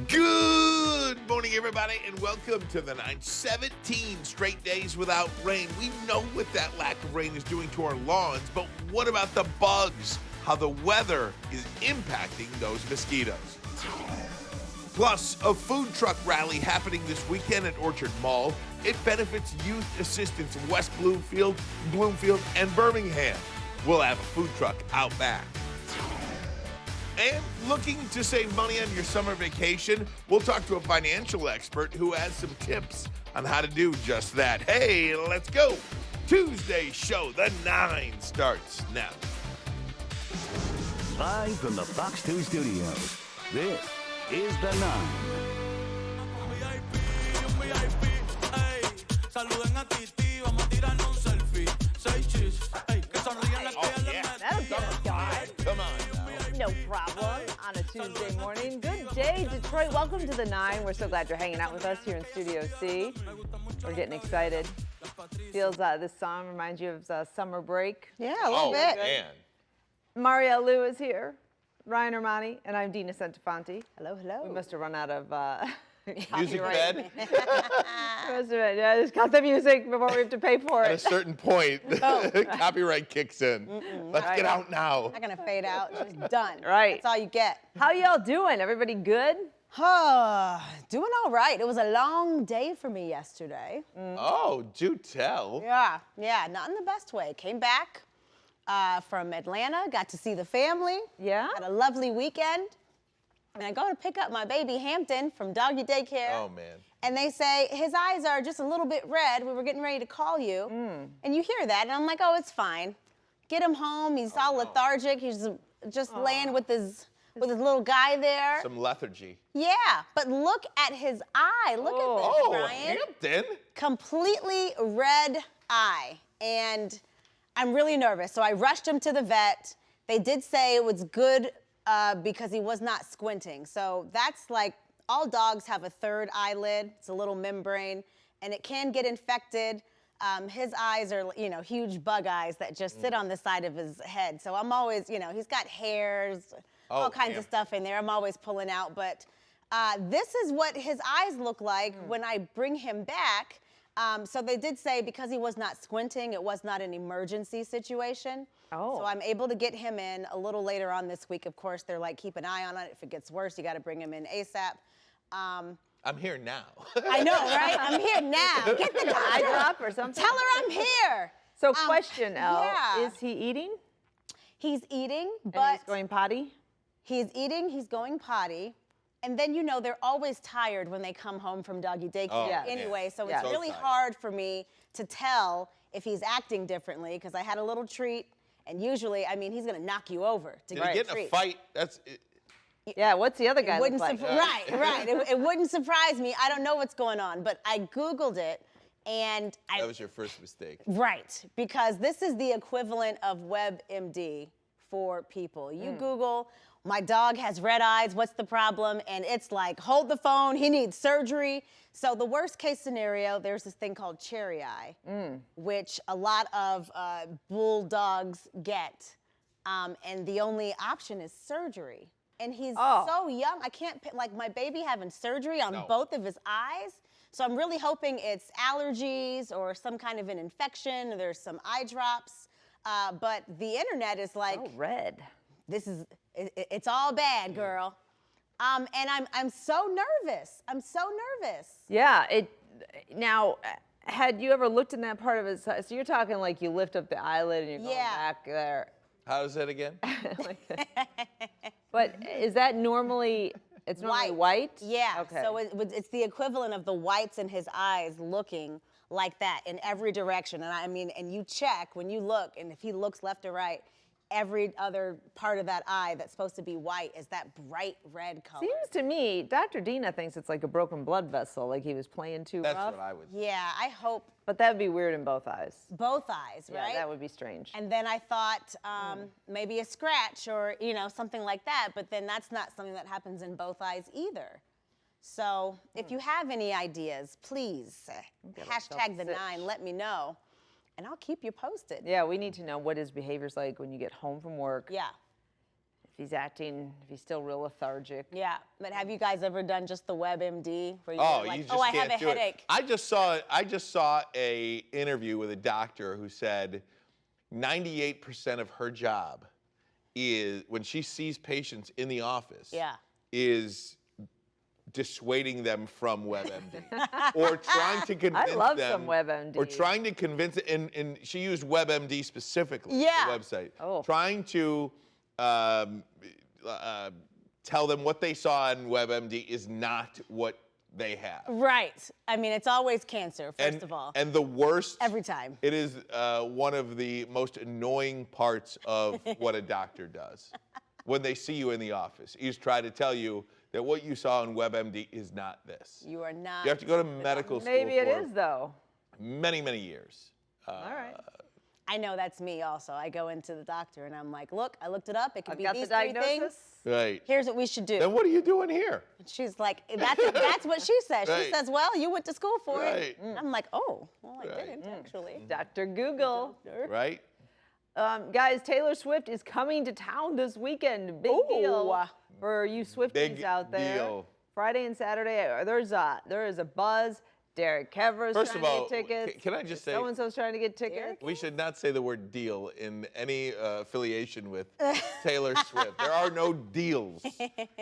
Good morning, everybody, and welcome to the 17 straight days without rain. We know what that lack of rain is doing to our lawns, but what about the bugs? How the weather is impacting those mosquitoes. Plus, a food truck rally happening this weekend at Orchard Mall. It benefits youth assistance in West Bloomfield, and Birmingham. We'll have a food truck out back. And looking to save money on your summer vacation, we'll talk to a financial expert who has some tips on how to do just that. Hey, let's go. Tuesday's show, The 9, starts now. Live from the Fox 2 studios, this is The 9. That'll get us going. Come on now. No problem on a Tuesday morning. Good day, Detroit. Welcome to The 9. We're so glad you're hanging out with us here in Studio C. We're getting excited. Feels this song reminds you of summer break. Yeah, a little bit. Man. Marielle Lou is here. Ryan Armani, and I'm Dina Centofanti. Hello, hello. We must have run out of Music bed. Yeah, just cut the music before we have to pay for At a it. certain point, copyright kicks in. Let's get out now. Not gonna fade out. It's just done. Right. That's all you get. How y'all doing? Everybody good? Doing all right. It was a long day for me yesterday. Oh, do tell. Yeah, not in the best way. Came back from Atlanta, got to see the family. Yeah? Had a lovely weekend. And I go to pick up my baby Hampton from doggy daycare. Oh, man. And they say, his eyes are just a little bit red. We were getting ready to call you. And you hear that, and I'm like, oh, it's fine. Get him home. He's all lethargic. He's just laying with his little guy there. Some lethargy. Yeah, but look at his eye. Look at this, Oh, Ryan. Hampton. Completely red eye. And I'm really nervous. So I rushed him to the vet. They did say it was good because he was not squinting. So that's like, all dogs have a third eyelid. It's a little membrane, and it can get infected. His eyes are, huge bug eyes that just sit on the side of his head. So I'm always, he's got hairs, all kinds of stuff in there. I'm always pulling out. But this is what his eyes look like when I bring him back. So they did say because he was not squinting, it was not an emergency situation. Oh. So I'm able to get him in a little later on this week. Of course, they're like, keep an eye on it. If it gets worse, you got to bring him in ASAP. I'm here now. I know, right? I'm here now. Get the Eye doctor. drop or something? Tell her I'm here. So question, Elle, yeah. is he eating? He's eating, And but he's going potty? he's eating, he's going potty. And then, they're always tired when they come home from doggy daycare Yeah. anyway. So Yeah. it's So really tired. hard for me to tell if he's acting differently because I had a little treat. And usually, he's going to knock you over to Did get he a get in a treat. fight? Yeah, what's the other guy It look wouldn't like? right. It wouldn't surprise me. I don't know what's going on, but I Googled it, and That was your first mistake. right, because this is the equivalent of WebMD for people. You Google, my dog has red eyes, what's the problem? And it's like, hold the phone, he needs surgery. So the worst case scenario, there's this thing called cherry eye, which a lot of bulldogs get. And the only option is surgery. And he's so young, I can't, like my baby having surgery on both of his eyes. So I'm really hoping it's allergies or some kind of an infection, or there's some eye drops. But the internet is like, Oh, red. it's all bad, girl. And I'm so nervous. I'm so nervous. Yeah, now, had you ever looked in that part of his eye? So you're talking like you lift up the eyelid and you're going back there. How is that again? Like that. But is that normally, it's normally white? Yeah, Okay. so it's the equivalent of the whites in his eyes looking like that in every direction. And and you check when you look, and if he looks left or right, every other part of that eye that's supposed to be white is that bright red color. Seems to me, Dr. Dina thinks it's like a broken blood vessel, like he was playing too That's rough. what I would. Yeah, I hope But that would be weird in both eyes. both eyes, right? Yeah, that would be strange. And then I thought maybe a scratch or, something like that, but then that's not something that happens in both eyes either. So if you have any ideas, please, hashtag the 9, let me know, and I'll keep you posted. Yeah, we need to know what his behavior's like when you get home from work. Yeah. if he's still real lethargic. Yeah, but have you guys ever done just the WebMD? Where you Oh, like, you just I can't have a do headache. it. I just saw a interview with a doctor who said 98% of her job is when she sees patients in the office. Yeah. Is dissuading them from WebMD or trying to convince them. I love some WebMD. Or trying to convince, and she used WebMD specifically, Yeah. the website. Oh. Trying to tell them what they saw on WebMD is not what they have. Right. I mean, it's always cancer, first of all. And the worst. Every time. It is one of the most annoying parts of what a doctor does. When they see you in the office, he's trying to tell you that what you saw on WebMD is not this. You are not. You have to go to medical school Maybe it for is, though. many, many years. All right. I know that's me also. I go into the doctor and I'm like, look, I looked it up. It could I've be got these the three things. diagnosis. Right. Here's what we should do. Then what are you doing here? She's like, that's what she says. She Right. says, well, you went to school for Right. it. I'm like, oh, well, I Right. didn't actually. Dr. Google. Right? Guys, Taylor Swift is coming to town this weekend. Big deal for you Swifties Big out there. deal. Friday and Saturday, there is a buzz. Derek Kevers First trying of all, to get tickets. can I just say- So-and-so's trying to get tickets. We should not say the word deal in any affiliation with Taylor Swift. There are no deals.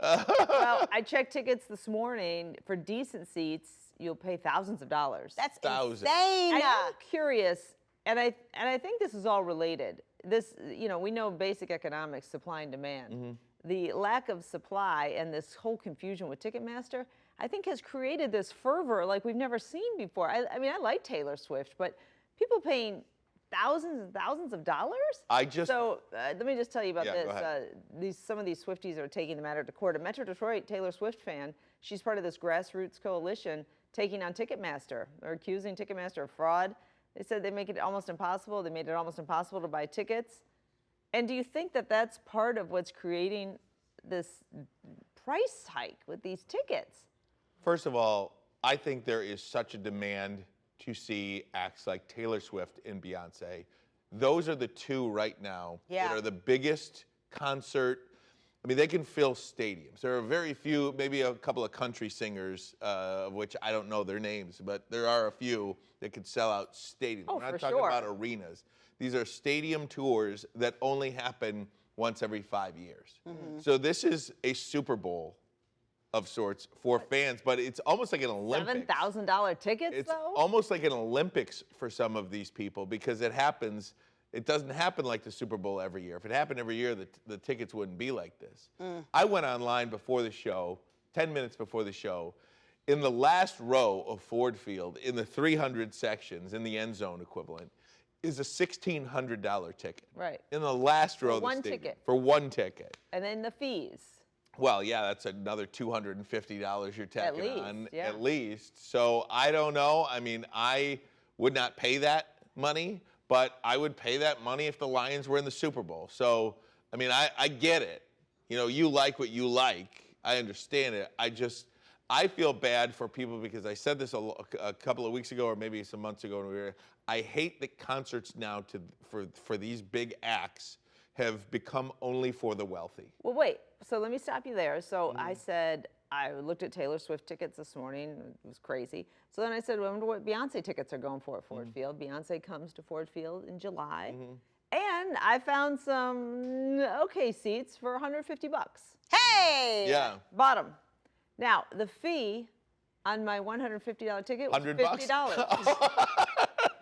Well, I checked tickets this morning. For decent seats, you'll pay thousands of dollars. That's Thousands. insane. I'm curious, and I think this is all related. This, we know basic economics, supply and demand. Mm-hmm. The lack of supply and this whole confusion with Ticketmaster, I think has created this fervor like we've never seen before. I mean, I like Taylor Swift, but people paying thousands and thousands of dollars? So let me just tell you about Yeah, this. go ahead. Some of these Swifties are taking the matter to court. A Metro Detroit Taylor Swift fan, she's part of this grassroots coalition taking on Ticketmaster. They're accusing Ticketmaster of fraud. They said they make it almost impossible. They made it almost impossible to buy tickets. And do you think that that's part of what's creating this price hike with these tickets? First of all, I think there is such a demand to see acts like Taylor Swift and Beyonce. Those are the two right now that are the biggest concert. I mean, they can fill stadiums. There are very few, maybe a couple of country singers, of which I don't know their names, but there are a few that could sell out stadiums. Oh, We're not for talking sure. about arenas. These are stadium tours that only happen once every 5 years. So this is a Super Bowl of sorts for fans, but it's almost like an Olympics. $7,000 tickets, It's though? almost like an Olympics for some of these people because it doesn't happen like the Super Bowl every year. If it happened every year, the tickets wouldn't be like this. I went online before the show, 10 minutes before the show. In the last row of Ford Field, in the 300 sections, in the end zone equivalent, is a $1,600 ticket. Right. In the last row For of the one stadium. ticket. For one ticket. And then the fees. Well, yeah, that's another $250 you're tacking least, on, yeah. at least. So I don't know. I mean, I would not pay that money, but I would pay that money if the Lions were in the Super Bowl. So, I mean, I get it. You like what you like. I understand it. I feel bad for people because I said this a couple of weeks ago or maybe some months ago. I hate that concerts now for these big acts have become only for the wealthy. Well, wait. So let me stop you there. So I said, I looked at Taylor Swift tickets this morning. It was crazy. So then I said, well, I wonder what Beyonce tickets are going for at Ford Field. Beyonce comes to Ford Field in July. And I found some okay seats for $150. Hey! Yeah. Bottom. Now, the fee on my $150 ticket was $100? $50.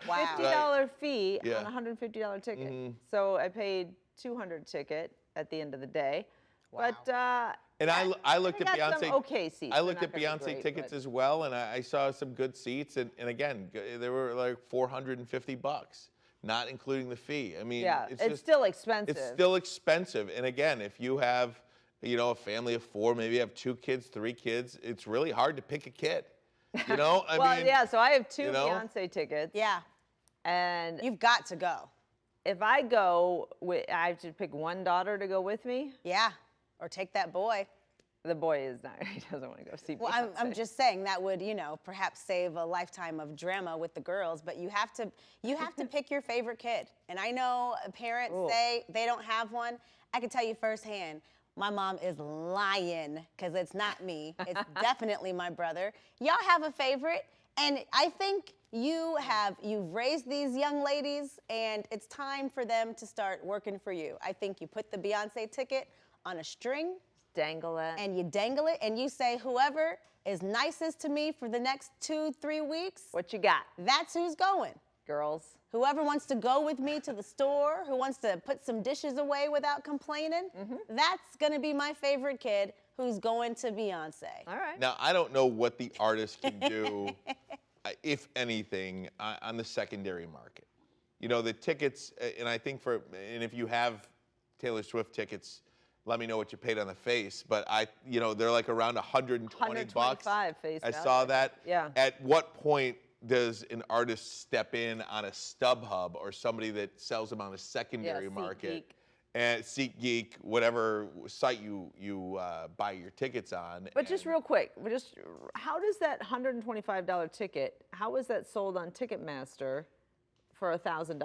Wow. $50 fee Yeah. on a $150 ticket. So I paid $200 ticket at the end of the day. Wow. But And I looked at got Beyonce. some okay seats. I They're looked not at gonna be Beyonce great, tickets but- as well, and I saw some good seats. And again, they were like $450, not including the fee. I mean, yeah, it's it's just, still expensive. It's still expensive. And again, if you have, a family of 4, maybe you have 2 kids, 3 kids, it's really hard to pick a kid. I well, mean, yeah. So I have 2 you know? Beyonce tickets. Yeah. And You've got to go. if I go, I have to pick one daughter to go with me. Yeah. Or take that boy. The boy is not. He doesn't want to go see Well, Beyonce. I'm just saying that would, perhaps save a lifetime of drama with the girls, but you have to pick your favorite kid. And I know parents say they don't have one. I can tell you firsthand, My mom is lying because it's not me. It's definitely my brother. Y'all have a favorite, and I think you've raised these young ladies, and it's time for them to start working for you. I think you put the Beyonce ticket on a string, dangle it, and you dangle it, and you say, whoever is nicest to me for the next 2-3 weeks, what you got? that's who's going. Girls. Whoever wants to go with me to the store, who wants to put some dishes away without complaining, that's gonna be my favorite kid who's going to Beyonce. All right. Now, I don't know what the artist can do, if anything, on the secondary market. You know, the tickets, and I think and if you have Taylor Swift tickets, let me know what you paid on the face. But they're like around 120 bucks. Face I value. saw that. Yeah. At what point does an artist step in on a StubHub or somebody that sells them on a secondary market? And SeatGeek, whatever site you buy your tickets on. But just real quick, how does that $125 ticket, how is that sold on Ticketmaster for $1,000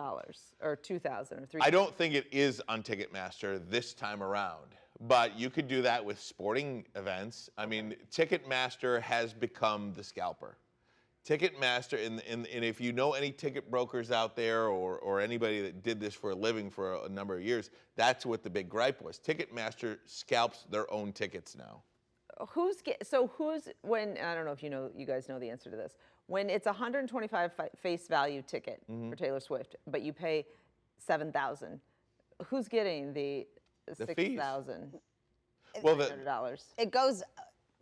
or $2,000 or $3,000? I don't think it is on Ticketmaster this time around, but you could do that with sporting events. I mean, Ticketmaster has become the scalper. Ticketmaster, and if you know any ticket brokers out there or anybody that did this for a living for a number of years, that's what the big gripe was. Ticketmaster scalps their own tickets now. When, I don't know if you guys know the answer to this, when it's a $125 face value ticket for Taylor Swift, but you pay $7,000, who's getting the $6,000? Well, it goes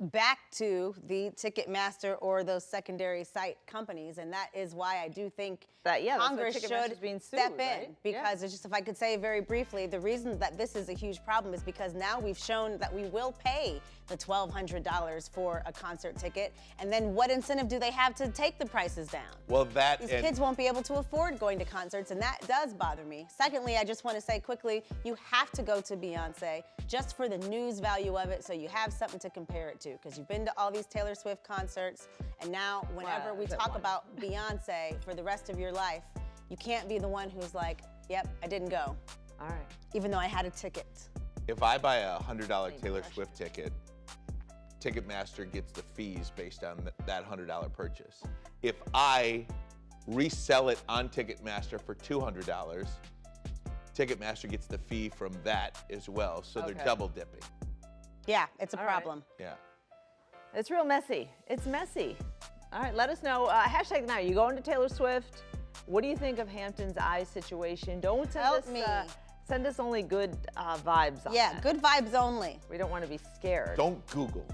back to the Ticketmaster or those secondary site companies, and that is why I do think Congress should being sued, step in. right? Because it's just, if I could say very briefly, the reason that this is a huge problem is because now we've shown that we will pay the $1,200 for a concert ticket, and then what incentive do they have to take the prices down? Well, these kids won't be able to afford going to concerts, and that does bother me. Secondly, I just want to say quickly, you have to go to Beyonce just for the news value of it, so you have something to compare it to, because you've been to all these Taylor Swift concerts, and now whenever we talk about Beyonce for the rest of your life, you can't be the one who's like, yep, I didn't go. All right. Even though I had a ticket. If I buy a $100 Taylor Swift ticket, Ticketmaster gets the fees based on that $100 purchase. If I resell it on Ticketmaster for $200, Ticketmaster gets the fee from that as well, so they're double dipping. Yeah, it's a problem. Yeah. It's real messy. It's messy. All right, let us know. Hashtag the night. You going to Taylor Swift? What do you think of Hampton's eye situation? Don't send us only good vibes on Yeah, that. good vibes only. We don't want to be scared. Don't Google.